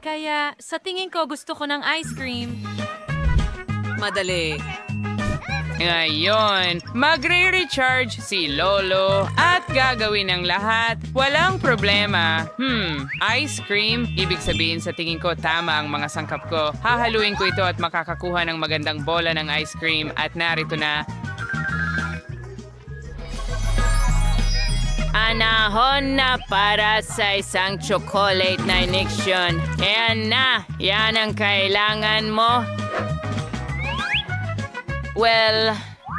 Kaya sa tingin ko gusto ko ng ice cream. Madali. Ngayon, magre-recharge si Lolo at gagawin ng lahat. Walang problema. Ice cream? Ibig sabihin sa tingin ko tama ang mga sangkap ko. Hahaluin ko ito at makakakuha ng magandang bola ng ice cream at narito na. Anahon na para sa isang chocolate na iniksyon. Ayan na, yan ang kailangan mo. Well,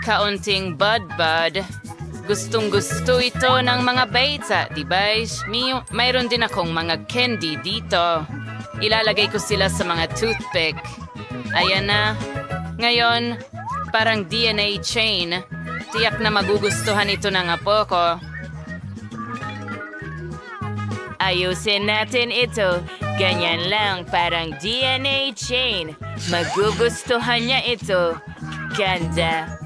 kaunting bud-bud. Gustong-gusto ito ng mga beta, diba? Mayroon din akong mga candy dito. Ilalagay ko sila sa mga toothpick. Ayan na. Ngayon, parang DNA chain. Tiyak na magugustuhan ito ng apo ko. Ayusin natin ito. Ganyan lang, parang DNA chain. Magugustuhan niya ito. Ganda.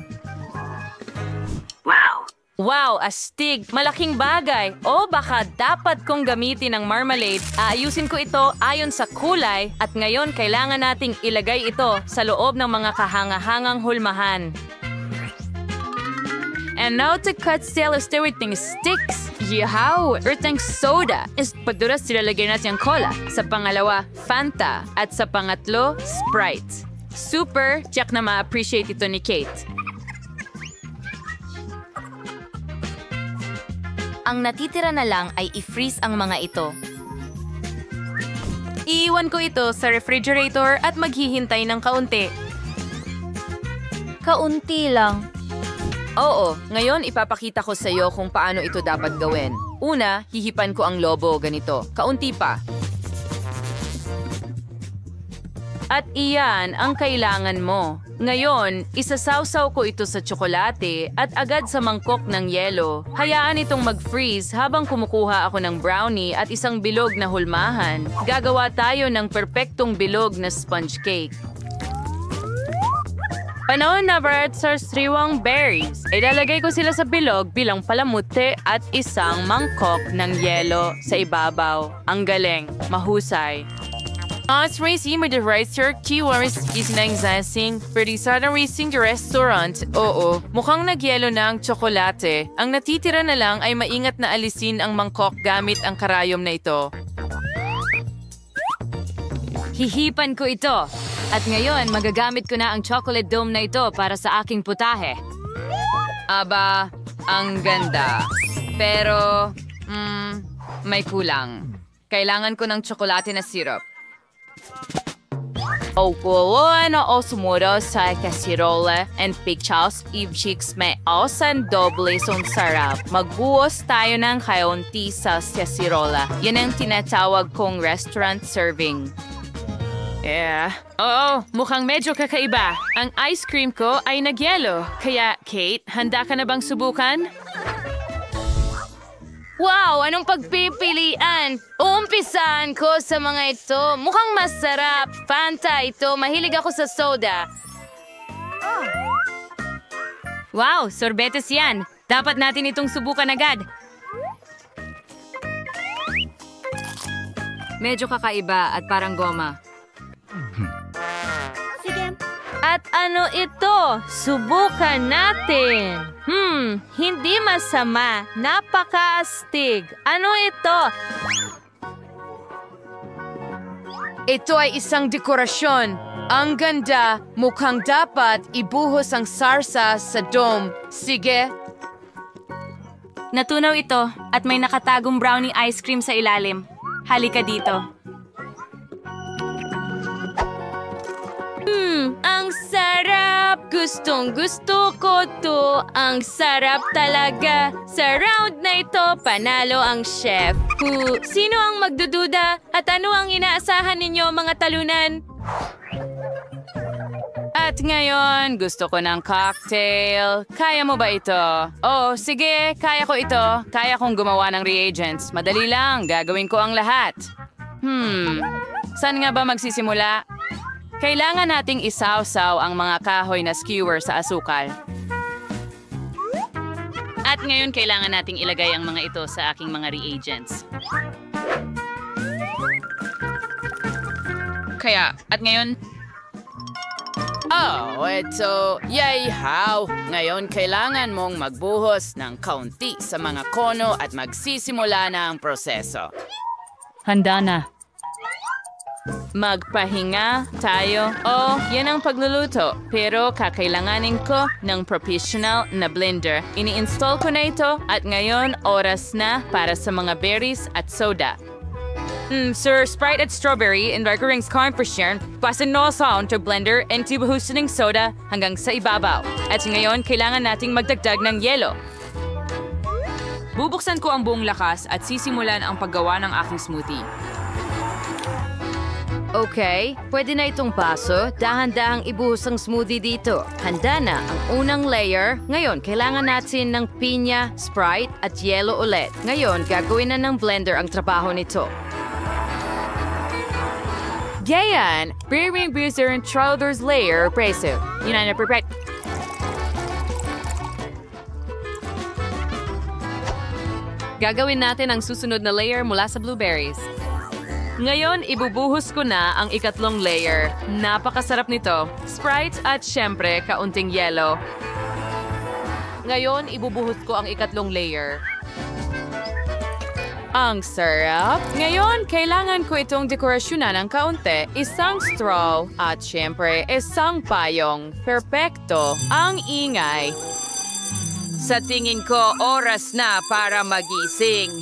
Wow, astig! Malaking bagay! O baka dapat kong gamitin ng marmalade. Aayusin ko ito ayon sa kulay at ngayon kailangan nating ilagay ito sa loob ng mga kahangahangang hulmahan. And now to cut stainless steel with sticks. Yahaw! Earthang soda. Paduras silalagay natin ang cola. Sa pangalawa, Fanta. At sa pangatlo, Sprite. Super! Tiyak na ma-appreciate ito ni Kate. Ang natitira na lang ay i-freeze ang mga ito. Iiwan ko ito sa refrigerator at maghihintay ng kaunti. Kaunti lang. Oo, ngayon ipapakita ko sa iyo kung paano ito dapat gawin. Una, hihipan ko ang lobo ganito. Kaunti pa. At iyan ang kailangan mo. Ngayon, isasawsaw ko ito sa tsokolate at agad sa mangkok ng yelo. Hayaan itong mag-freeze habang kumukuha ako ng brownie at isang bilog na hulmahan. Gagawa tayo ng perpektong bilog na sponge cake. Panahon na para sa sariwang berries. Ilalagay ko sila sa bilog bilang palamuti at isang mangkok ng yelo sa ibabaw. Ang galing, mahusay. As racing with the racer, Chihuahuas is na exciting. Pwede sana racing the restaurant. Oo, mukhang nagyelo na ang tsokolate. Ang natitira na lang ay maingat na alisin ang mangkok gamit ang karayom na ito. Hihipan ko ito. At ngayon, magagamit ko na ang chocolate dome na ito para sa aking putahe. Aba, ang ganda. Pero, may kulang. Kailangan ko ng tsokolate na syrup. Ano o sumuro sa kasirola and pictures if chicks may osan doble son sarap. Magbuhos tayo ng kaunti sa kasirola. Yan ang tinatawag kong restaurant serving. Yeah. Oo, mukhang medyo kakaiba. Ang ice cream ko ay nagyelo. Kaya, Kate, handa ka na bang subukan? Wow! Anong pagpipilian? Uumpisahan ko sa mga ito. Mukhang masarap. Fanta ito. Mahilig ako sa soda. Wow! Sorbetes yan. Dapat natin itong subukan agad. Medyo kakaiba at parang goma. At ano ito? Subukan natin. Hindi masama. Napakaastig. Ano ito? Ito ay isang dekorasyon. Ang ganda. Mukhang dapat ibuhos ang sarsa sa dome. Sige. Natunaw ito at may nakatagong brownie ice cream sa ilalim. Halika dito. Ang sarap! Gustong-gusto ko to. Ang sarap talaga. Sa round na ito, panalo ang chef. Sino ang magdududa? At ano ang inaasahan ninyo, mga talunan? At ngayon, gusto ko ng cocktail. Kaya mo ba ito? Oh, sige, kaya ko ito. Kaya kong gumawa ng reagents. Madali lang, gagawin ko ang lahat. Saan nga ba magsisimula? Kailangan nating isawsaw ang mga kahoy na skewer sa asukal. At ngayon, kailangan nating ilagay ang mga ito sa aking mga reagents. kaya. At ngayon... Oh, eto. Yay, how! Ngayon kailangan mong magbuhos ng kaunti sa mga kono at magsisimula na ang proseso. Handa na. Magpahinga tayo. Oh, yan ang pagluluto. Pero kakailanganin ko ng professional na blender. Ini-install ko na ito at ngayon oras na para sa mga berries at soda. Sir, Sprite at Strawberry and Burgerings corn for Sharon. Pasin no sound to blender and tibuhusin ng soda hanggang sa ibabaw. At ngayon, kailangan nating magdagdag ng yelo. Bubuksan ko ang buong lakas at sisimulan ang paggawa ng aking smoothie. Okay, pwede na itong baso. Dahan-dahang ibuhos ang smoothie dito. Handa na ang unang layer. Ngayon, kailangan natin ng pinya, Sprite at yelo ulit. Ngayon, gagawin na ng blender ang trabaho nito. Gayan, Brewing Boozer and Trouters Layer Preso. Yun na perfect. Gagawin natin ang susunod na layer mula sa blueberries. Ngayon, ibubuhos ko na ang ikatlong layer. Napakasarap nito. Sprite at syempre, kaunting yelo. Ngayon, ibubuhos ko ang ikatlong layer. Ang sarap. Ngayon, kailangan ko itong dekorasyonan ng kaunti. Isang straw at syempre, isang payong. Perpekto. Ang ingay. Sa tingin ko, oras na para magising.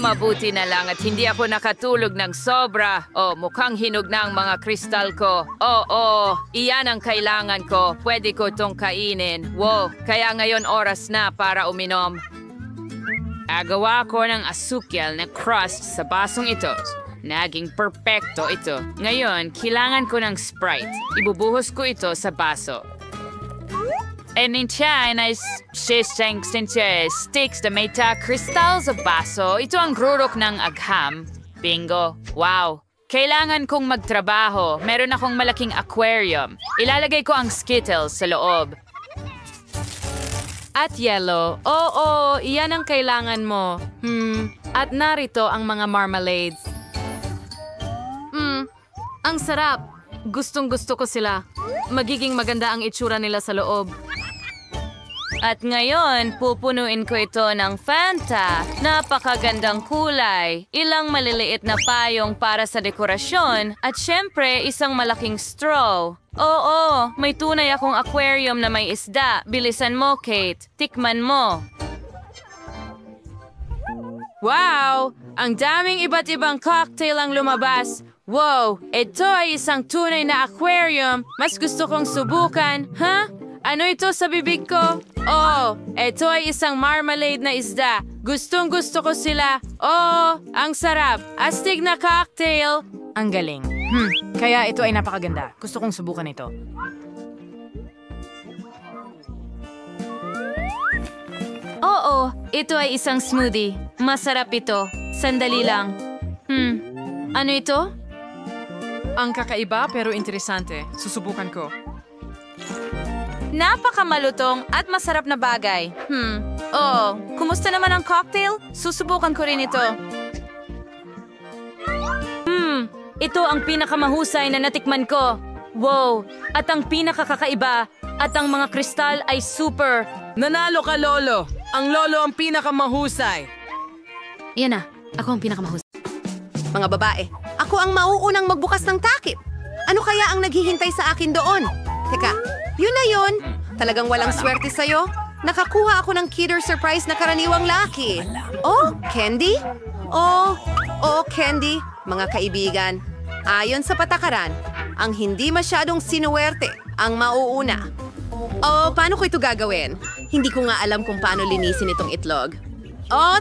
Mabuti na lang at hindi ako nakatulog ng sobra. Mukhang hinog na ang mga kristal ko. Iyan ang kailangan ko. Pwede ko itong kainin. Wow, kaya ngayon oras na para uminom. Agawa ko ng asukyal na crust sa basong ito. Naging perpekto ito. Ngayon, kailangan ko ng Sprite. Ibubuhos ko ito sa baso. Nintiyan ay sticks na may kristal sa baso. Ito ang rurok ng agham. Bingo. Wow. Kailangan kong magtrabaho. Meron akong malaking aquarium. Ilalagay ko ang Skittles sa loob. At yelo. Oo, iyan ang kailangan mo. At narito ang mga marmalades. Ang sarap. Gustong-gusto ko sila. Magiging maganda ang itsura nila sa loob. At ngayon, pupunuin ko ito ng Fanta. Napakagandang kulay. Ilang maliliit na payong para sa dekorasyon. At syempre, isang malaking straw. Oo, may tunay akong aquarium na may isda. Bilisan mo, Kate. Tikman mo. Wow! Ang daming iba't ibang cocktail ang lumabas. Wow! Ito ay isang tunay na aquarium. Mas gusto kong subukan. Ano ito sa bibig ko? Ito ay isang marmalade na isda. Gustong-gusto ko sila. Ang sarap. Astig na cocktail. Ang galing. Kaya ito ay napakaganda. Gusto kong subukan ito. Oo, ito ay isang smoothie. Masarap ito. Sandali lang. Ano ito? Ang kakaiba pero interesante. Susubukan ko. Napakamalutong at masarap na bagay. Kumusta naman ang cocktail? Susubukan ko rin ito. Ito ang pinakamahusay na natikman ko. Wow! At ang pinakakakaiba. At ang mga kristal ay super. Nanalo ka, Lolo! Ang Lolo ang pinakamahusay! Yan na. Ako ang pinakamahusay. Mga babae, ako ang mauunang magbukas ng takip. Ano kaya ang naghihintay sa akin doon? Teka, yun na yun. Talagang walang swerte sa'yo. Nakakuha ako ng Kinder Surprise na karaniwang laki. Candy? Candy. Mga kaibigan, ayon sa patakaran, ang hindi masyadong sinuwerte ang mauuna. Paano ko ito gagawin? Hindi ko nga alam kung paano linisin itong itlog.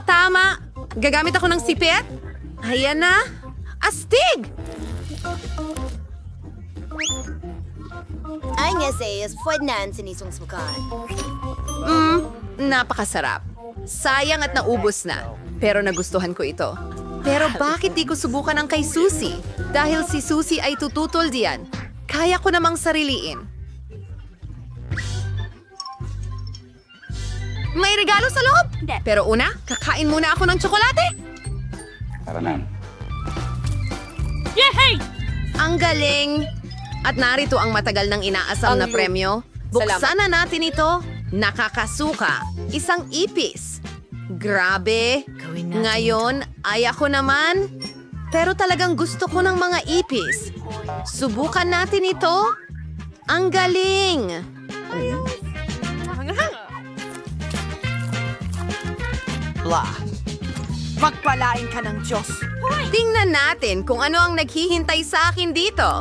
Tama. Gagamit ako ng sipit. Ayan na. Astig! Ang essayas, pwede na sinisungsmukan. Napakasarap. Sayang at naubos na. Pero nagustuhan ko ito. Pero bakit di ko subukan ang kay Susie? Dahil si Susie ay tututol diyan. Kaya ko namang sariliin. May regalo sa loob! Pero una, kakain muna ako ng tsokolate. Yehey! Ang galing! At narito ang matagal ng inaasam na premyo. Buksan na natin ito. Nakakasuka. Isang ipis. Grabe. Ngayon, ay ako naman. Pero talagang gusto ko ng mga ipis. Subukan natin ito. Ang galing! Magpalain ka ng Diyos. Tingnan natin kung ano ang naghihintay sa akin dito.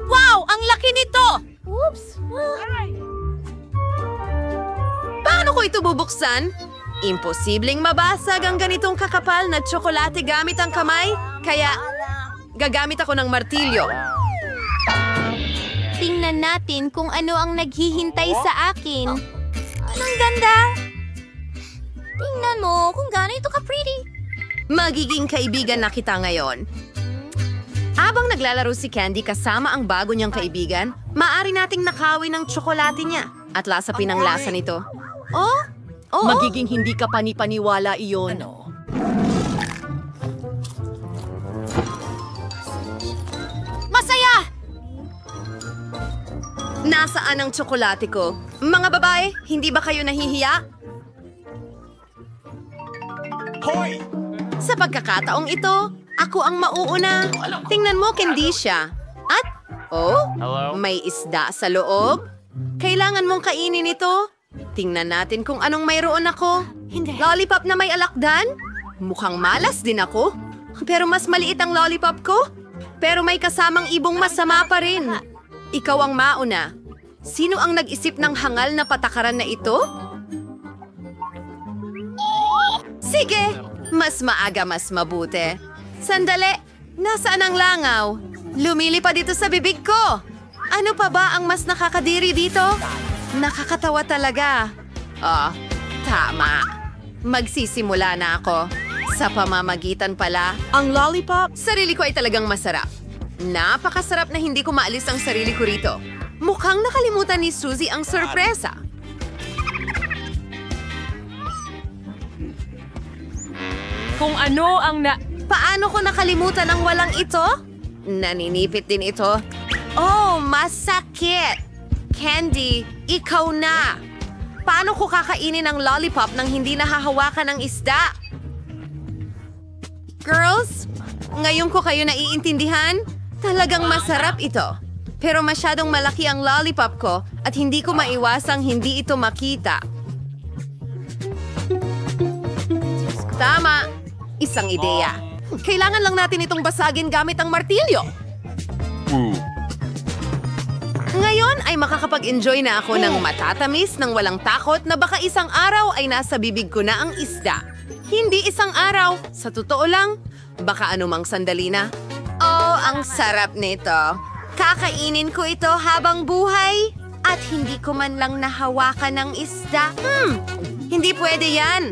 Wow! Ang laki nito! Oops! Paano ko ito bubuksan? Imposibleng mabasag ang ganitong kakapal na tsokolate gamit ang kamay, kaya gagamit ako ng martilyo. Tingnan natin kung ano ang naghihintay sa akin. Ang ganda! Tingnan mo kung gaano ito ka-pretty. Magiging kaibigan na kita ngayon. Habang naglalaro si Candy kasama ang bago niyang kaibigan, maaari nating nakawin ng tsokolate niya at lasapin ang lasa nito. Oh? Oo? Magiging hindi ka panipaniwala iyon. Masaya! Nasaan ang tsokolate ko? Mga babae, hindi ba kayo nahihiya? Sa pagkakataong ito, ako ang mauuna. Tingnan mo, Candy siya. At, may isda sa loob. Kailangan mong kainin ito. Tingnan natin kung anong mayroon ako. Lollipop na may alakdan? Mukhang malas din ako. Pero mas maliit ang lollipop ko. Pero may kasamang ibong masama pa rin. Ikaw ang mauna. Sino ang nag-isip ng hangal na patakaran na ito? Sige, mas maaga mas mabuti. Sandali, nasaan ang langaw? Lumilipad dito sa bibig ko. Ano pa ba ang mas nakakadiri dito? Nakakatawa talaga. Tama. Magsisimula na ako. Sa pamamagitan pala, Ang lollipop? sarili ko ay talagang masarap. Napakasarap na hindi ko maalis ang sarili ko rito. Mukhang nakalimutan ni Suzy ang sorpresa. Kung ano ang Paano ko nakalimutan ang walang ito? Naninipit din ito. Oh, masakit! Candy, ikaw na! Paano ko kakainin ang lollipop nang hindi nahahawakan ng isda? Girls, ngayon ko kayo naiintindihan? Talagang masarap ito. Pero masyadong malaki ang lollipop ko at hindi ko maiwasang hindi ito makita. Tama! Isang ideya. Kailangan lang natin itong basagin gamit ang martilyo. Ngayon ay makakapag-enjoy na ako ng matatamis ng walang takot na baka isang araw ay nasa bibig ko na ang isda. Hindi isang araw. Sa totoo lang, baka anumang sandali na. Oh, ang sarap nito. Kakainin ko ito habang buhay at hindi ko man lang nahawakan ng isda. Hindi pwede yan.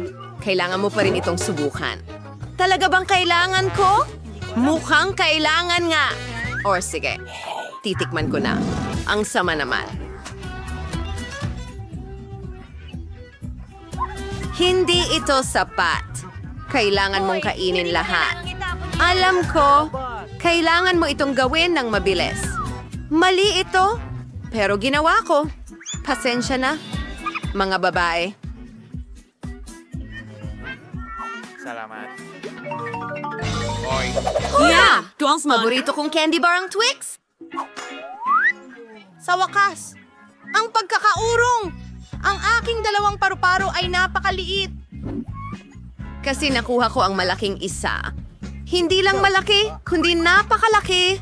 Kailangan mo pa rin itong subukan. Talaga bang kailangan ko? Mukhang kailangan nga. Or sige, titikman ko na. Ang sama naman. Hindi ito sapat. Kailangan mong kainin lahat. Alam ko, kailangan mo itong gawin ng mabilis. Mali ito, pero ginawa ko. Pasensya na, mga babae. Salamat. Yeah! Paborito kong candy bar ang Twix. Sa wakas, ang pagkakaurong! Ang aking dalawang paru-paro ay napakaliit. Kasi nakuha ko ang malaking isa. Hindi lang malaki, kundi napakalaki.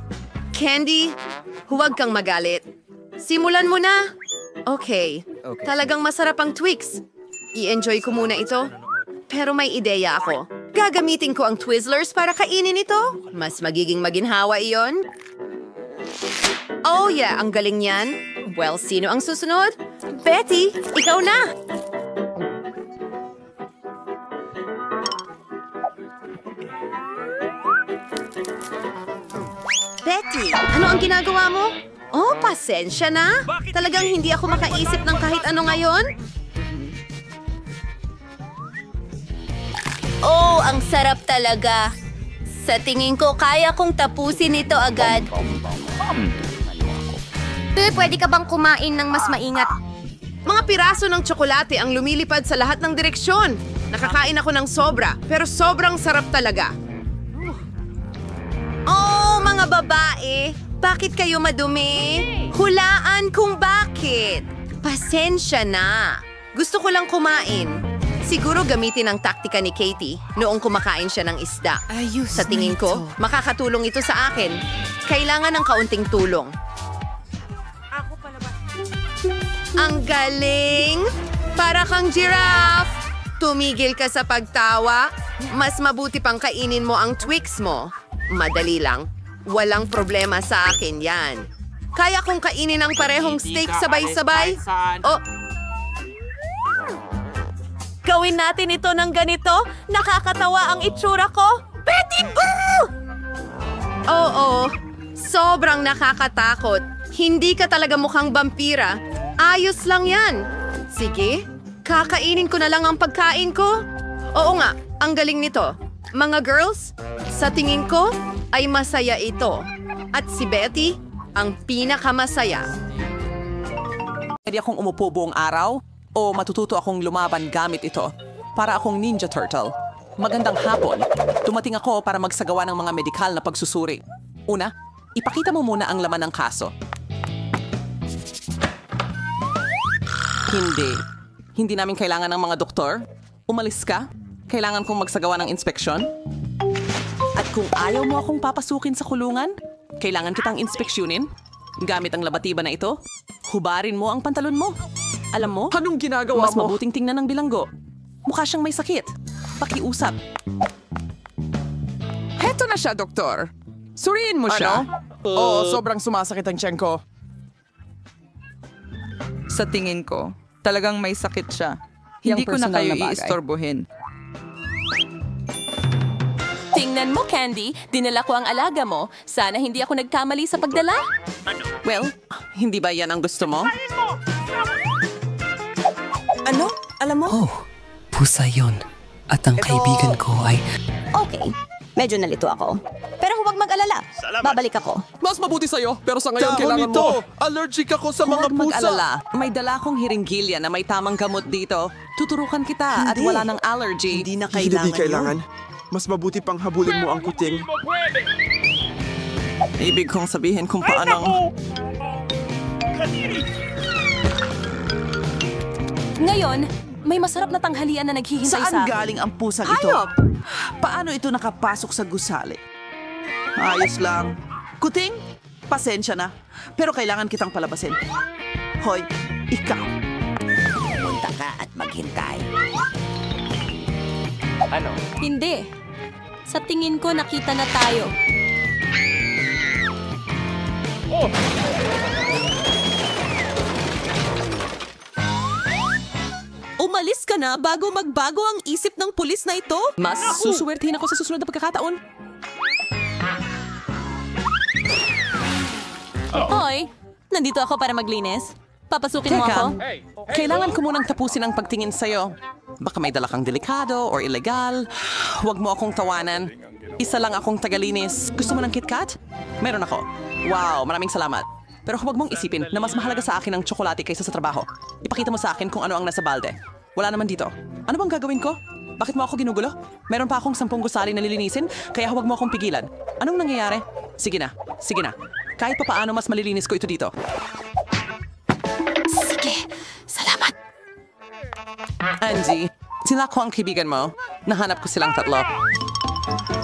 Candy, huwag kang magalit. Simulan mo na. Okay. Talagang masarap ang Twix. I-enjoy ko muna ito. Pero may ideya ako. Gagamitin ko ang Twizzlers para kainin ito. Mas magiging maginhawa iyon. Oh yeah, ang galing niyan. Well, sino ang susunod? Betty, ikaw na! Betty, ano ang ginagawa mo? Oh, pasensya na. Talagang hindi ako makaisip ng kahit ano ngayon. Oh, ang sarap talaga. Sa tingin ko, kaya kong tapusin ito agad. Pwede ka bang kumain ng mas maingat? Mga piraso ng tsokolate ang lumilipad sa lahat ng direksyon. Nakakain ako ng sobra, pero sobrang sarap talaga. Oh, mga babae! Bakit kayo madumi? Hulaan kung bakit. Pasensya na. Gusto ko lang kumain. Siguro gamitin ang taktika ni Katie noong kumakain siya ng isda. Sa tingin ko, makakatulong ito sa akin. Kailangan ng kaunting tulong. Ang galing! Para kang giraffe! Tumigil ka sa pagtawa. Mas mabuti pang kainin mo ang Twix mo. Madali lang. Walang problema sa akin yan. Kaya kong kainin ang parehong steak sabay-sabay. Oh, Gawin natin ito ng ganito. Nakakatawa ang itsura ko. Betty Boo! oo. Sobrang nakakatakot. Hindi ka talaga mukhang vampira. Ayos lang yan. Sige, kakainin ko na lang ang pagkain ko. Oo nga, ang galing nito. Mga girls, sa tingin ko ay masaya ito. At si Betty, ang pinakamasaya. Pwede akong umupo buong araw o matututo akong lumaban gamit ito para akong Ninja Turtle. Magandang hapon. Dumating ako para magsagawa ng mga medikal na pagsusuri. Una, ipakita mo muna ang laman ng kaso. Hindi namin kailangan ng mga doktor. Umalis ka. Kailangan kong magsagawa ng inspeksyon. At kung ayaw mo akong papasukin sa kulungan, kailangan kitang inspeksyonin. Gamit ang labatiba na ito, hubarin mo ang pantalon mo. Alam mo, Anong ginagawa mas mo? mabuting tingnan ng bilanggo. Mukha siyang may sakit. Pakiusap. Heto na siya, doktor. Suriin mo siya. Oo, sobrang sumasakit ang tiyan ko. Sa tingin ko, talagang may sakit siya. Hindi ko na kayo iistorbohin. Tingnan mo, Candy. Dinala ko ang alaga mo. Sana hindi ako nagkamali sa pagdala. Well, hindi ba yan ang gusto mo? Ano? Alam mo? Oh, pusa yon. At ang kaibigan ko ay... Okay, medyo nalito ako. Pero huwag mag-alala. Babalik ako. Mas mabuti sa'yo, pero sa ngayon kailangan mo. Allergic ako sa mga Huwag pusa. mag-alala. May dala akong hiringgilya na may tamang gamot dito. Tuturukan kita at wala ng allergy. Hindi kailangan. Mas mabuti pang habulin mo ang kuting. Ibig kong sabihin kung paano... Ngayon, may masarap na tanghalian na naghihintay sa Saan akin. galing ang pusang ito? Paano ito nakapasok sa gusali? Ayos lang. Kuting, pasensya na. Pero kailangan kitang palabasin. Hoy, ikaw. Punta ka at maghintay. Hindi. Sa tingin ko, nakita na tayo. Umalis ka na bago magbago ang isip ng pulis na ito? Mas susuwertihin ako sa susunod na pagkakataon. Hoy, nandito ako para maglinis. Papasukin mo ako? Kailangan ko munang tapusin ang pagtingin sa'yo. Baka may dala kang delikado or illegal. Huwag mo akong tawanan. Isa lang akong tagalinis. Gusto mo ng KitKat? Meron ako. Wow, maraming salamat. Pero huwag mong isipin na mas mahalaga sa akin ang tsokolate kaysa sa trabaho. Ipakita mo sa akin kung ano ang nasa balde. Wala naman dito. Ano bang gagawin ko? Bakit mo ako ginugulo? Meron pa akong 10 gusali na lilinisin, kaya huwag mo akong pigilan. Anong nangyayari? Sige na. Kahit pa paano mas malilinis ko ito dito. Sige, salamat. Angie, sila ko ang kaibigan mo. Nahanap ko silang tatlo.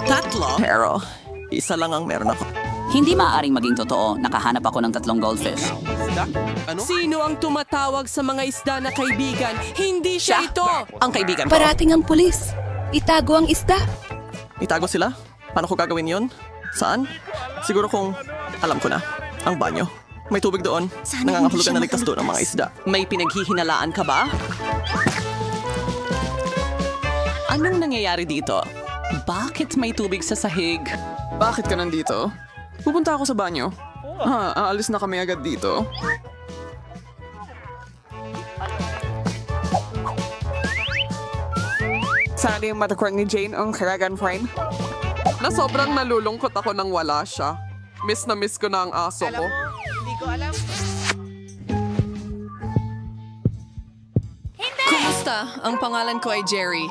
Tatlo? Pero, isa lang ang meron ako. Hindi maaaring maging totoo. Nakahanap ako ng 3 goldfish. Sino ang tumatawag sa mga isda na kaibigan? Hindi siya ito! Ang kaibigan ko. Parating ang pulis. Itago ang isda. Itago sila? Paano ko gagawin yun? Saan? Siguro kung alam ko na. Ang banyo. May tubig doon. Nangangahulugan na ligtas doon ang mga isda. May pinaghihinalaan ka ba? Anong nangyayari dito? Bakit may tubig sa sahig? Bakit ka nandito? Pupunta ako sa banyo. Aalis na kami agad dito. Sana yung matakwang ni Jane ang karagan frame. na sobrang nalulungkot ako nang wala siya. Miss na miss ko na ang aso ko. Hindi ko alam. Kumusta? Ang pangalan ko ay Jerry.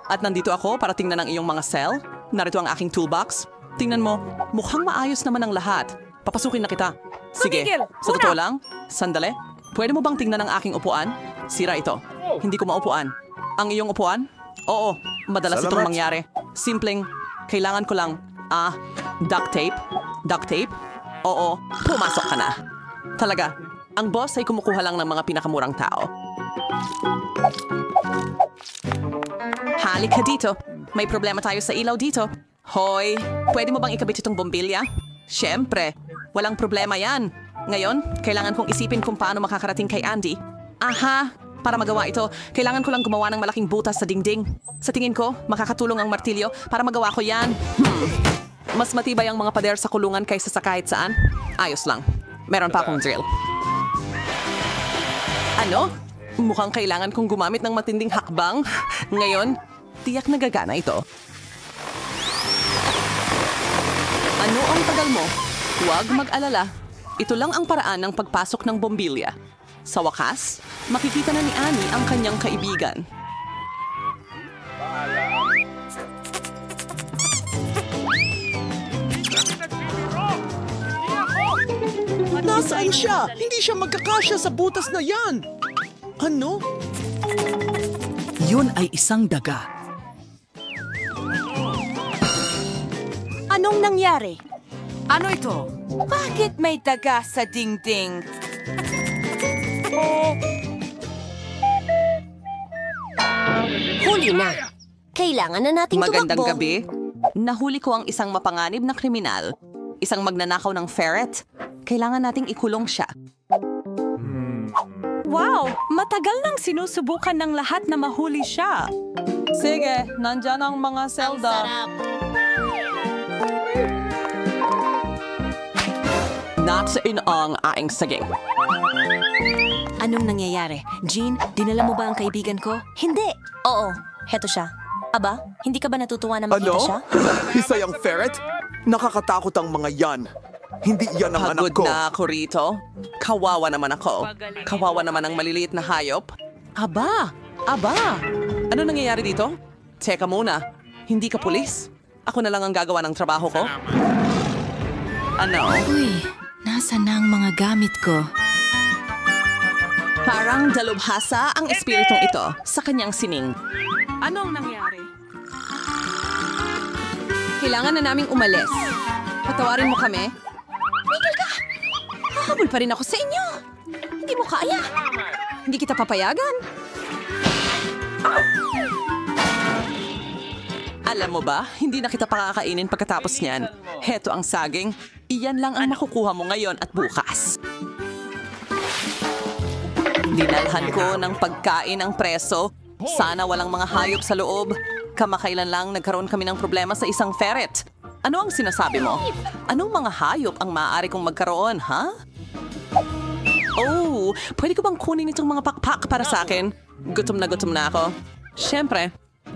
At nandito ako para tingnan ang iyong mga cell. Narito ang aking toolbox. Tingnan mo, mukhang maayos naman ang lahat. Papasukin na kita. Sige, sa totoo lang, sandali. Pwede mo bang tingnan ang aking upuan? Sira ito. Hindi ko maupuan. Ang iyong upuan? Oo, madalas itong mangyari. Simpleng, kailangan ko lang, duct tape. Duct tape? Oo, pumasok ka na. Talaga, ang boss ay kumukuha lang ng mga pinakamurang tao. Halika dito. May problema tayo sa ilaw dito. Hoy, pwede mo bang ikabit itong bombilya? Siyempre, walang problema yan. Ngayon, kailangan kong isipin kung paano makakarating kay Andy. Aha, para magawa ito, kailangan ko lang gumawa ng malaking butas sa dingding. Sa tingin ko, makakatulong ang martilyo para magawa ko yan. Mas matibay ang mga pader sa kulungan kaysa sa kahit saan. Ayos lang. Meron pa akong drill. Ano? Mukhang kailangan kong gumamit ng matinding hakbang. Ngayon, tiyak na gagana ito. Ano ang tagal mo? Huwag mag-alala. Ito lang ang paraan ng pagpasok ng bombilya. Sa wakas, makikita na ni Annie ang kanyang kaibigan. Nasaan siya? Hindi siya magkakasya sa butas na yan. Ano? Yun ay isang daga. Anong nangyari? Ano ito? Bakit may daga sa dingding? Huli na. Kailangan na nating tumakbo. Magandang gabi. Nahuli ko ang isang mapanganib na kriminal. Isang magnanakaw ng ferret. Kailangan nating ikulong siya. Wow! Matagal nang sinusubukan ng lahat na mahuli siya. Sige, nandyan ang mga selda. Natsain ang aing saging. Anong nangyayari? Jean, dinala mo ba ang kaibigan ko? Hindi. Oo, heto siya. Aba, hindi ka ba natutuwa na makita siya? Isa yung ferret? Nakakatakot ang mga yan. Hindi yan ang anak ko. Pagod na ako rito. Kawawa naman ako. Kawawa naman ang maliliit na hayop. Aba! Ano nangyayari dito? Teka muna. Hindi ka pulis? Ako na lang ang gagawa ng trabaho ko? Ano? Uy, nasa na ang mga gamit ko? Parang dalubhasa ang espiritong ito sa kanyang sining. Anong nangyari? Kailangan na naming umalis. Patawarin mo kami. Miguel ka! Hahabol pa rin ako sa inyo. Hindi mo kaya. Hindi kita papayagan. Alam mo ba, hindi na kita pakakainin pagkatapos niyan. Heto ang saging. Iyan lang ang makukuha mo ngayon at bukas. Dinalhan ko ng pagkain ang preso. Sana walang mga hayop sa loob. Kamakailan lang nagkaroon kami ng problema sa isang ferret. Ano ang sinasabi mo? Anong mga hayop ang maaari kong magkaroon, ha? Oh, pwede ko bang kunin itong mga pakpak para sa akin? Gutom na ako. Siyempre,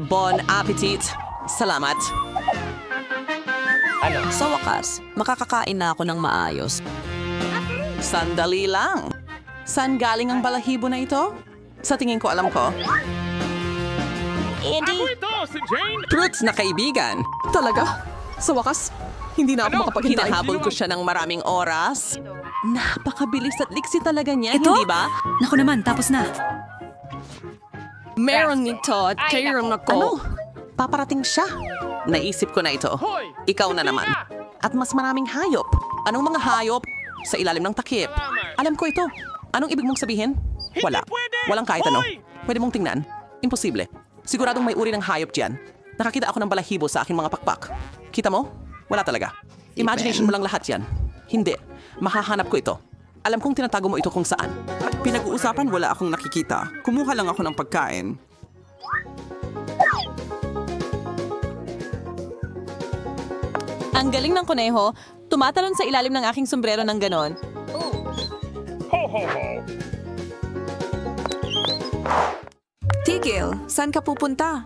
bon appetit. Salamat. Sa wakas, makakakain na ako ng maayos. Sandali lang. Saan galing ang balahibo na ito? Sa tingin ko alam ko. Andy! Fruits na kaibigan. Talaga? Sa wakas, hindi na ako makapaghintay. Hinahabol ko siya ng maraming oras. Napakabilis at liksi talaga niya, hindi ba? Naku naman, tapos na. Meron nito at kairon ako. Ano? Paparating siya. Naisip ko na ito. Ikaw na naman. At mas maraming hayop. Anong mga hayop? Sa ilalim ng takip. Alam ko ito. Anong ibig mong sabihin? Wala. Walang kahit ano. Pwede mong tingnan. Imposible. Siguradong may uri ng hayop diyan. Nakakita ako ng balahibo sa aking mga pakpak. Kita mo? Wala talaga. Imagination mo lang lahat yan. Hindi. Mahahanap ko ito. Alam kong tinatago mo ito kung saan. Pinag-uusapan wala akong nakikita. Kumuha lang ako ng pagkain. Ang galing ng kuneho, tumatalon sa ilalim ng aking sombrero ng ganon. Tigil, saan ka pupunta?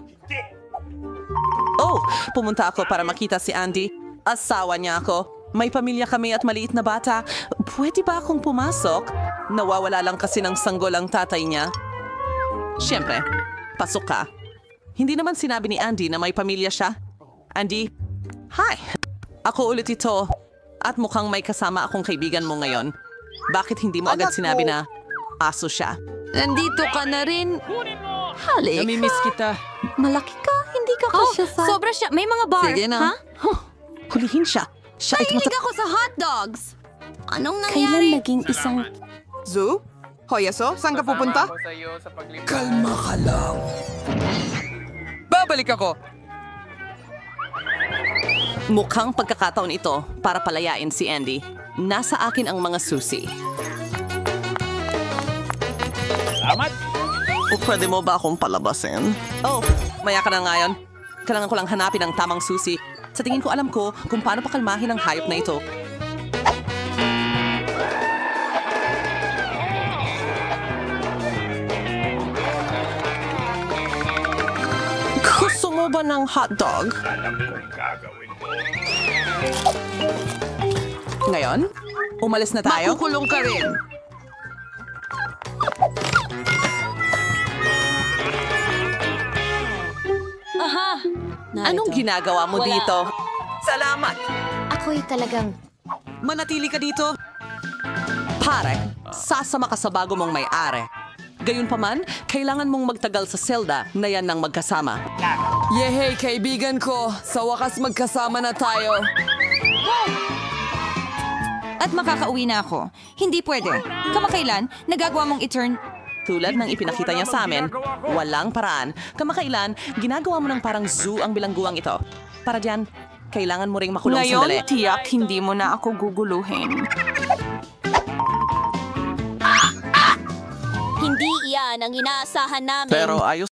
Oh, pumunta ako para makita si Andy. Asawa niya ako. May pamilya kami at maliit na bata. Pwede ba akong pumasok? Nawawala lang kasi ng sanggol ang tatay niya. Siyempre, pasok ka. Hindi naman sinabi ni Andy na may pamilya siya. Andy, hi! Ako ulit ito. At mukhang may kasama akong kaibigan mo ngayon. Bakit hindi mo agad sinabi na aso siya? Nandito ka na rin. Halik. Namimiss kita. Malaki ka, hindi ka kasya sa... Sobra siya. May mga bar. Sige na. Ha? Hulihin siya. Mahilig ako sa hotdogs. Anong nangyari? Kailan naging isang... Zoo? Hoyaso, saan ka pupunta? Kalma ka lang. Babalik ako! Mukhang pagkakataon ito para palayain si Andy. Nasa akin ang mga susi. Salamat! O pwede mo ba akong palabasin? Oh, maya ka na ngayon. Kailangan ko lang hanapin ang tamang susi. Sa tingin ko alam ko kung paano pakalmahin ang hayop na ito. Gusto mo ba ng hotdog? Ngayon, umalis na tayo? Makukulong ka rin. Aha! Anong ginagawa mo dito? Salamat. Ako'y talagang... Manatili ka dito. Pare, sasama ka sa bago mong may-ari. Gayunpaman, kailangan mong magtagal sa selda na yan ng magkasama. Yehey, kaibigan ko! Sa wakas magkasama na tayo. At makakauwi na ako. Hindi pwede. Kamakailan, nagagawa mong i-turn... Tulad ng ipinakita niya sa amin, walang paraan. Kamakailan, ginagawa mo ng parang zoo ang bilangguang ito. Para diyan, kailangan mo ring makulong sandali. Ngayon, tiyak hindi mo na ako guguluhin. Hindi iyan ang inaasahan namin. Pero ayos